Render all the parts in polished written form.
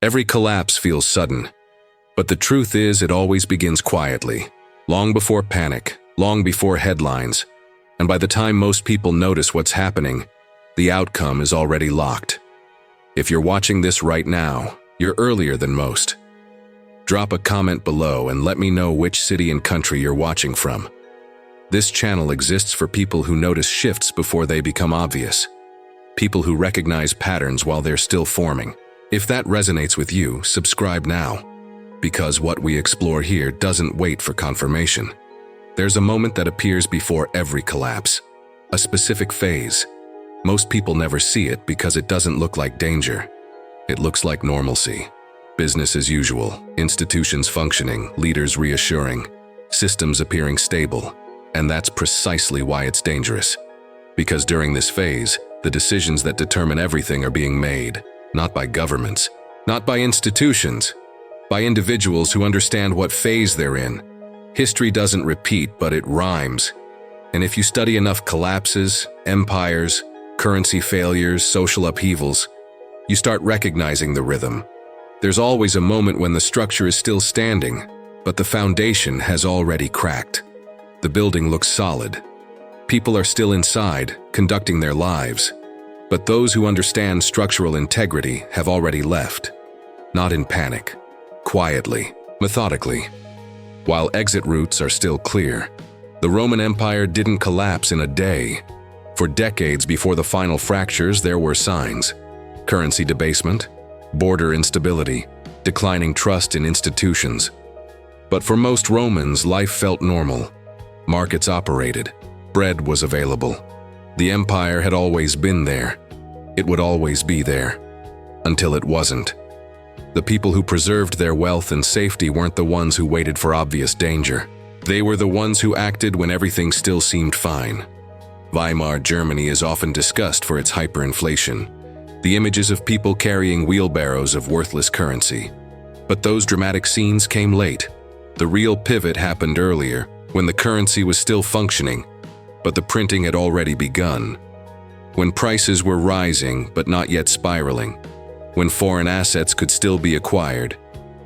Every collapse feels sudden, but the truth is it always begins quietly, long before panic, long before headlines, and by the time most people notice what's happening, the outcome is already locked. If you're watching this right now, you're earlier than most. Drop a comment below and let me know which city and country you're watching from. This channel exists for people who notice shifts before they become obvious. People who recognize patterns while they're still forming. If that resonates with you, subscribe now. Because what we explore here doesn't wait for confirmation. There's a moment that appears before every collapse. A specific phase. Most people never see it because it doesn't look like danger. It looks like normalcy. Business as usual, institutions functioning, leaders reassuring, systems appearing stable. And that's precisely why it's dangerous. Because during this phase, the decisions that determine everything are being made, not by governments, not by institutions, by individuals who understand what phase they're in. History doesn't repeat, but it rhymes. And if you study enough collapses, empires, currency failures, social upheavals, you start recognizing the rhythm. There's always a moment when the structure is still standing, but the foundation has already cracked. The building looks solid. People are still inside, conducting their lives. But those who understand structural integrity have already left. Not in panic. Quietly, methodically. While exit routes are still clear, the Roman Empire didn't collapse in a day. For decades before the final fractures, there were signs. Currency debasement, border instability, declining trust in institutions. But for most Romans, life felt normal. Markets operated. Bread was available. The empire had always been there. It would always be there. Until it wasn't. The people who preserved their wealth and safety weren't the ones who waited for obvious danger. They were the ones who acted when everything still seemed fine. Weimar Germany is often discussed for its hyperinflation, the images of people carrying wheelbarrows of worthless currency. But those dramatic scenes came late. The real pivot happened earlier, when the currency was still functioning, but the printing had already begun. When prices were rising but not yet spiraling. When foreign assets could still be acquired.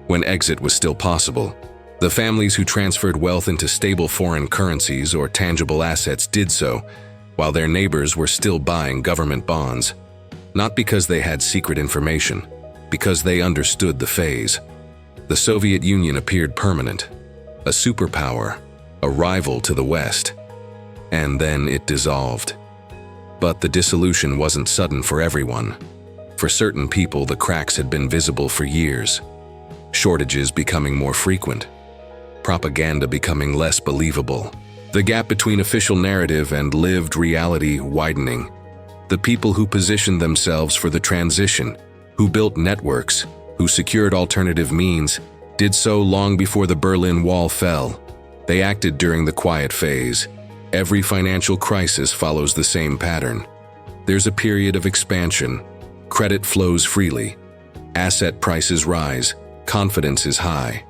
When exit was still possible. The families who transferred wealth into stable foreign currencies or tangible assets did so, while their neighbors were still buying government bonds. Not because they had secret information, because they understood the phase. The Soviet Union appeared permanent, a superpower, a rival to the West. And then it dissolved. But the dissolution wasn't sudden for everyone. For certain people, the cracks had been visible for years. Shortages becoming more frequent. Propaganda becoming less believable. The gap between official narrative and lived reality widening. The people who positioned themselves for the transition, who built networks, who secured alternative means, did so long before the Berlin Wall fell. They acted during the quiet phase. Every financial crisis follows the same pattern. There's a period of expansion. Credit flows freely. Asset prices rise. Confidence is high.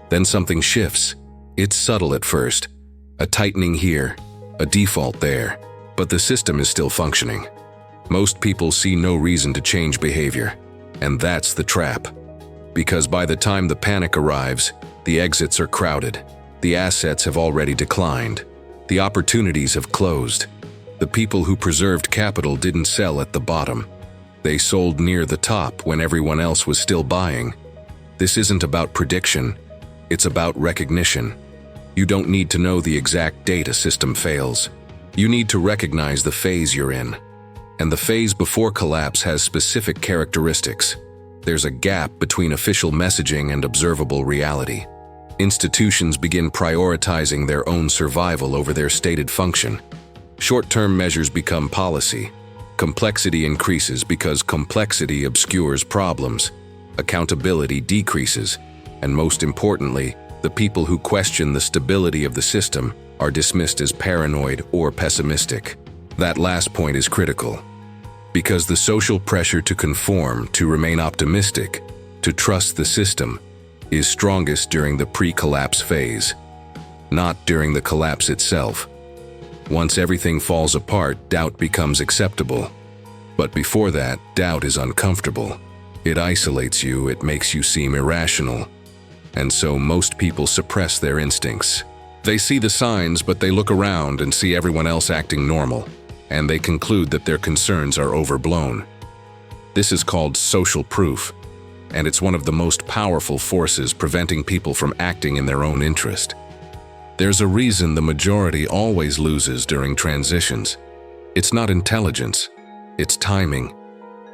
Then something shifts. It's subtle at first. A tightening here, a default there. But the system is still functioning. Most people see no reason to change behavior. And that's the trap. Because by the time the panic arrives, the exits are crowded. The assets have already declined. The opportunities have closed. The people who preserved capital didn't sell at the bottom. They sold near the top when everyone else was still buying. This isn't about prediction. It's about recognition. You don't need to know the exact date a system fails. You need to recognize the phase you're in. And the phase before collapse has specific characteristics. There's a gap between official messaging and observable reality. Institutions begin prioritizing their own survival over their stated function. Short-term measures become policy. Complexity increases because complexity obscures problems. Accountability decreases. And most importantly, the people who question the stability of the system are dismissed as paranoid or pessimistic. That last point is critical. Because the social pressure to conform, to remain optimistic, to trust the system, is strongest during the pre-collapse phase, not during the collapse itself. Once everything falls apart, doubt becomes acceptable. But before that, doubt is uncomfortable. It isolates you, it makes you seem irrational. And so most people suppress their instincts. They see the signs, but they look around and see everyone else acting normal, and they conclude that their concerns are overblown. This is called social proof, and it's one of the most powerful forces preventing people from acting in their own interest. There's a reason the majority always loses during transitions. It's not intelligence, it's timing.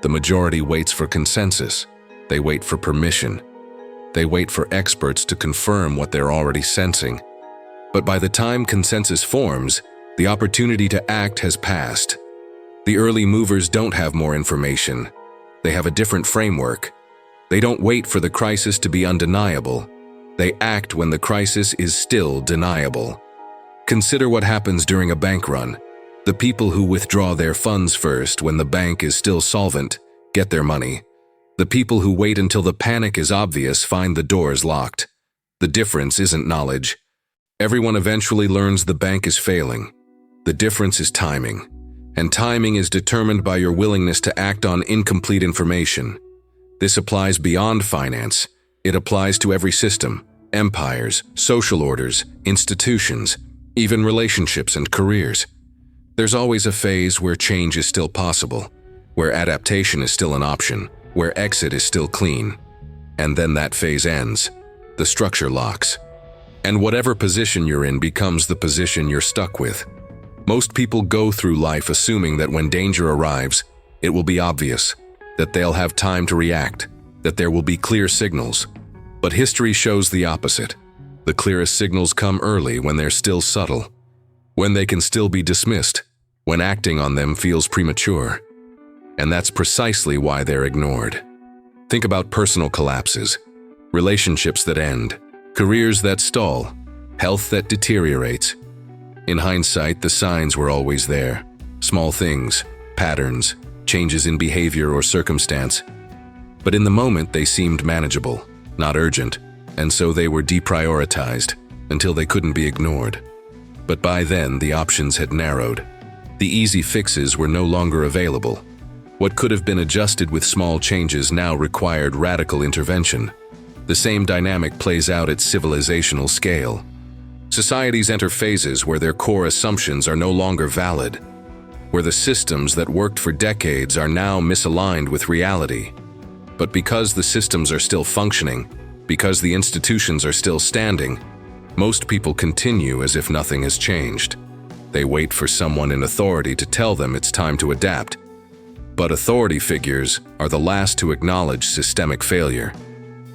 The majority waits for consensus. They wait for permission. They wait for experts to confirm what they're already sensing. But by the time consensus forms, the opportunity to act has passed. The early movers don't have more information. They have a different framework. They don't wait for the crisis to be undeniable. They act when the crisis is still deniable. Consider what happens during a bank run. The people who withdraw their funds first when the bank is still solvent get their money. The people who wait until the panic is obvious find the doors locked. The difference isn't knowledge. Everyone eventually learns the bank is failing. The difference is timing. And timing is determined by your willingness to act on incomplete information. This applies beyond finance. It applies to every system, empires, social orders, institutions, even relationships and careers. There's always a phase where change is still possible, where adaptation is still an option, where exit is still clean. And then that phase ends. The structure locks. And whatever position you're in becomes the position you're stuck with. Most people go through life assuming that when danger arrives, it will be obvious, that they'll have time to react, that there will be clear signals. But history shows the opposite. The clearest signals come early when they're still subtle, when they can still be dismissed, when acting on them feels premature. And that's precisely why they're ignored. Think about personal collapses, relationships that end, careers that stall, health that deteriorates. In hindsight, the signs were always there. Small things, patterns, changes in behavior or circumstance. But in the moment, they seemed manageable, not urgent, and so they were deprioritized until they couldn't be ignored. But by then, the options had narrowed. The easy fixes were no longer available. What could have been adjusted with small changes now required radical intervention. The same dynamic plays out at civilizational scale. Societies enter phases where their core assumptions are no longer valid, where the systems that worked for decades are now misaligned with reality. But because the systems are still functioning, because the institutions are still standing, most people continue as if nothing has changed. They wait for someone in authority to tell them it's time to adapt. But authority figures are the last to acknowledge systemic failure,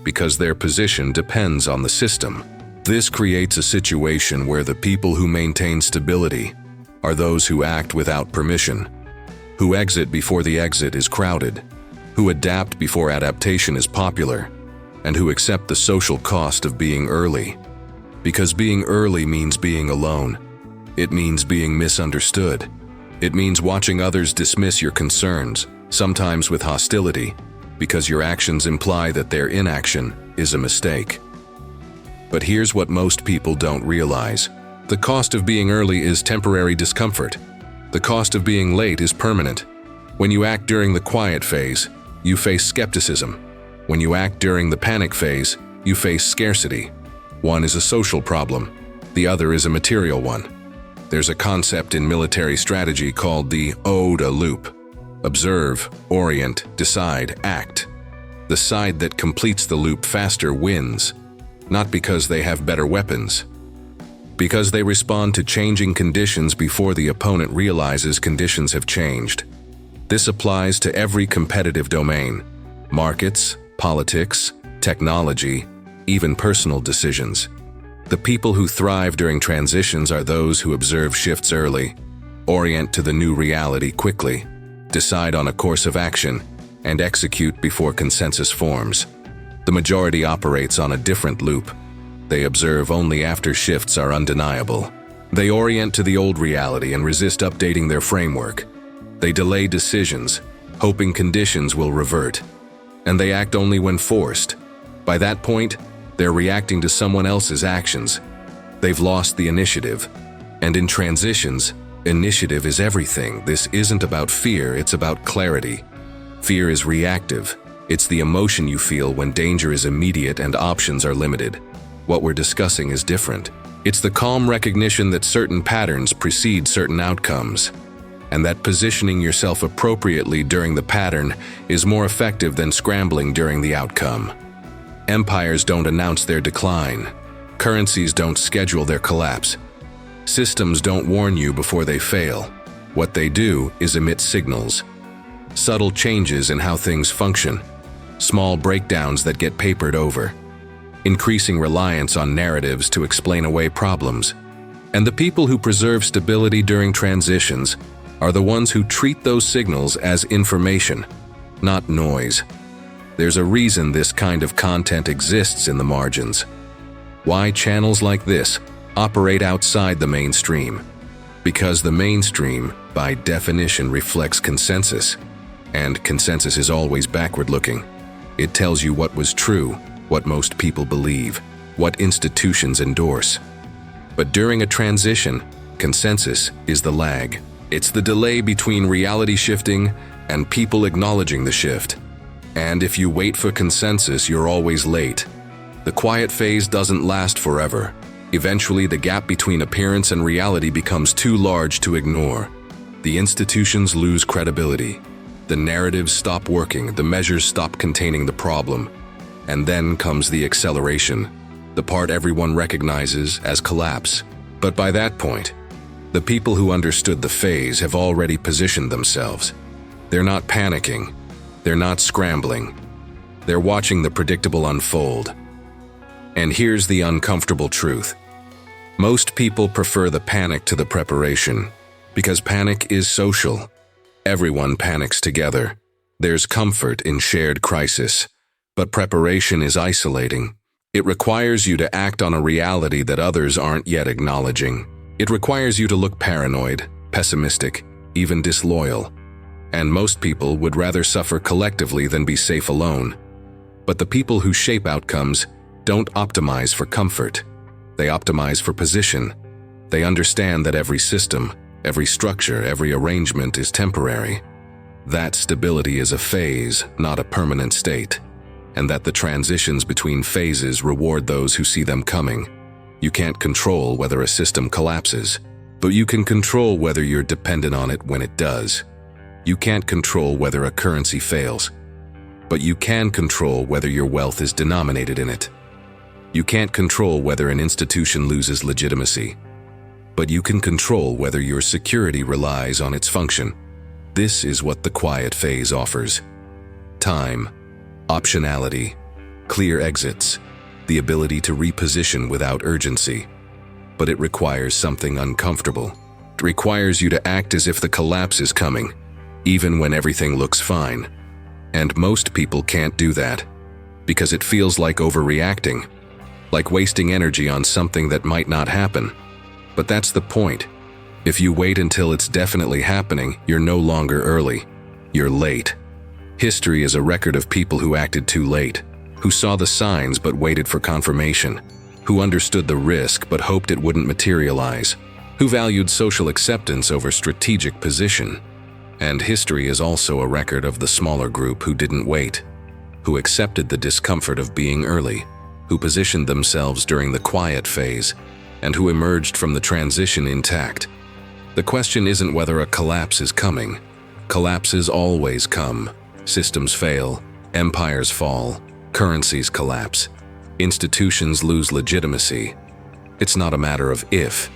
because their position depends on the system. This creates a situation where the people who maintain stability are those who act without permission, who exit before the exit is crowded, who adapt before adaptation is popular, and who accept the social cost of being early. Because being early means being alone. It means being misunderstood. It means watching others dismiss your concerns, sometimes with hostility, because your actions imply that their inaction is a mistake. But here's what most people don't realize. The cost of being early is temporary discomfort. The cost of being late is permanent. When you act during the quiet phase, you face skepticism. When you act during the panic phase, you face scarcity. One is a social problem, the other is a material one. There's a concept in military strategy called the OODA loop. Observe, orient, decide, act. The side that completes the loop faster wins, not because they have better weapons, because they respond to changing conditions before the opponent realizes conditions have changed. This applies to every competitive domain: markets, politics, technology, even personal decisions. The people who thrive during transitions are those who observe shifts early, orient to the new reality quickly, decide on a course of action, and execute before consensus forms. The majority operates on a different loop. They observe only after shifts are undeniable. They orient to the old reality and resist updating their framework. They delay decisions, hoping conditions will revert. And they act only when forced. By that point, they're reacting to someone else's actions. They've lost the initiative. And in transitions, initiative is everything. This isn't about fear, it's about clarity. Fear is reactive. It's the emotion you feel when danger is immediate and options are limited. What we're discussing is different. It's the calm recognition that certain patterns precede certain outcomes, and that positioning yourself appropriately during the pattern is more effective than scrambling during the outcome. Empires don't announce their decline. Currencies don't schedule their collapse. Systems don't warn you before they fail. What they do is emit signals. Subtle changes in how things function. Small breakdowns that get papered over. Increasing reliance on narratives to explain away problems. And the people who preserve stability during transitions are the ones who treat those signals as information, not noise. There's a reason this kind of content exists in the margins. Why channels like this operate outside the mainstream? Because the mainstream, by definition, reflects consensus. And consensus is always backward-looking. It tells you what was true, what most people believe, what institutions endorse. But during a transition, consensus is the lag. It's the delay between reality shifting and people acknowledging the shift. And if you wait for consensus, you're always late. The quiet phase doesn't last forever. Eventually, the gap between appearance and reality becomes too large to ignore. The institutions lose credibility. The narratives stop working, the measures stop containing the problem. And then comes the acceleration, the part everyone recognizes as collapse. But by that point, the people who understood the phase have already positioned themselves. They're not panicking. They're not scrambling. They're watching the predictable unfold. And here's the uncomfortable truth. Most people prefer the panic to the preparation, because panic is social. Everyone panics together. There's comfort in shared crisis. But preparation is isolating. It requires you to act on a reality that others aren't yet acknowledging. It requires you to look paranoid, pessimistic, even disloyal. And most people would rather suffer collectively than be safe alone. But the people who shape outcomes don't optimize for comfort. They optimize for position. They understand that every system, every structure, every arrangement is temporary. That stability is a phase, not a permanent state. And that the transitions between phases reward those who see them coming. You can't control whether a system collapses, but you can control whether you're dependent on it when it does. You can't control whether a currency fails, but you can control whether your wealth is denominated in it. You can't control whether an institution loses legitimacy, but you can control whether your security relies on its function. This is what the quiet phase offers. Time. Optionality, clear exits, the ability to reposition without urgency. But it requires something uncomfortable. It requires you to act as if the collapse is coming, even when everything looks fine. And most people can't do that, because it feels like overreacting, like wasting energy on something that might not happen. But that's the point. If you wait until it's definitely happening, you're no longer early. You're late. History is a record of people who acted too late, who saw the signs but waited for confirmation, who understood the risk but hoped it wouldn't materialize, who valued social acceptance over strategic position. And history is also a record of the smaller group who didn't wait, who accepted the discomfort of being early, who positioned themselves during the quiet phase, and who emerged from the transition intact. The question isn't whether a collapse is coming. Collapses always come. Systems fail, empires fall, currencies collapse, institutions lose legitimacy. It's not a matter of if,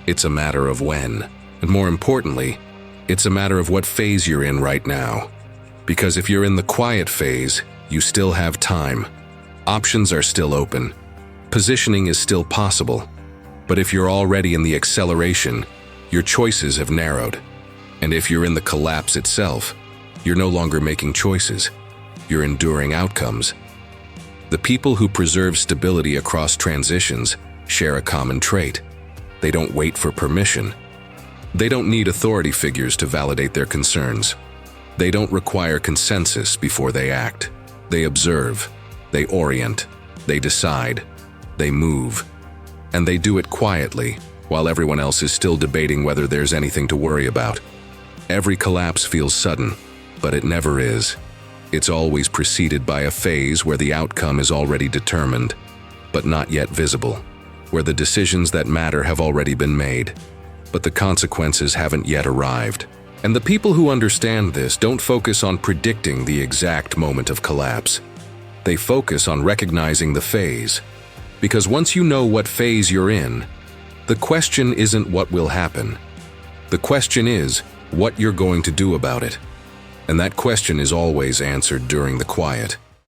it's a matter of when. And more importantly, it's a matter of what phase you're in right now. Because if you're in the quiet phase, you still have time. Options are still open. Positioning is still possible. But if you're already in the acceleration, your choices have narrowed. And if you're in the collapse itself, you're no longer making choices. You're enduring outcomes. The people who preserve stability across transitions share a common trait. They don't wait for permission. They don't need authority figures to validate their concerns. They don't require consensus before they act. They observe, they orient, they decide, they move. And they do it quietly, while everyone else is still debating whether there's anything to worry about. Every collapse feels sudden, but it never is. It's always preceded by a phase where the outcome is already determined, but not yet visible, where the decisions that matter have already been made, but the consequences haven't yet arrived. And the people who understand this don't focus on predicting the exact moment of collapse. They focus on recognizing the phase. Because once you know what phase you're in, the question isn't what will happen. The question is what you're going to do about it. And that question is always answered during the quiet.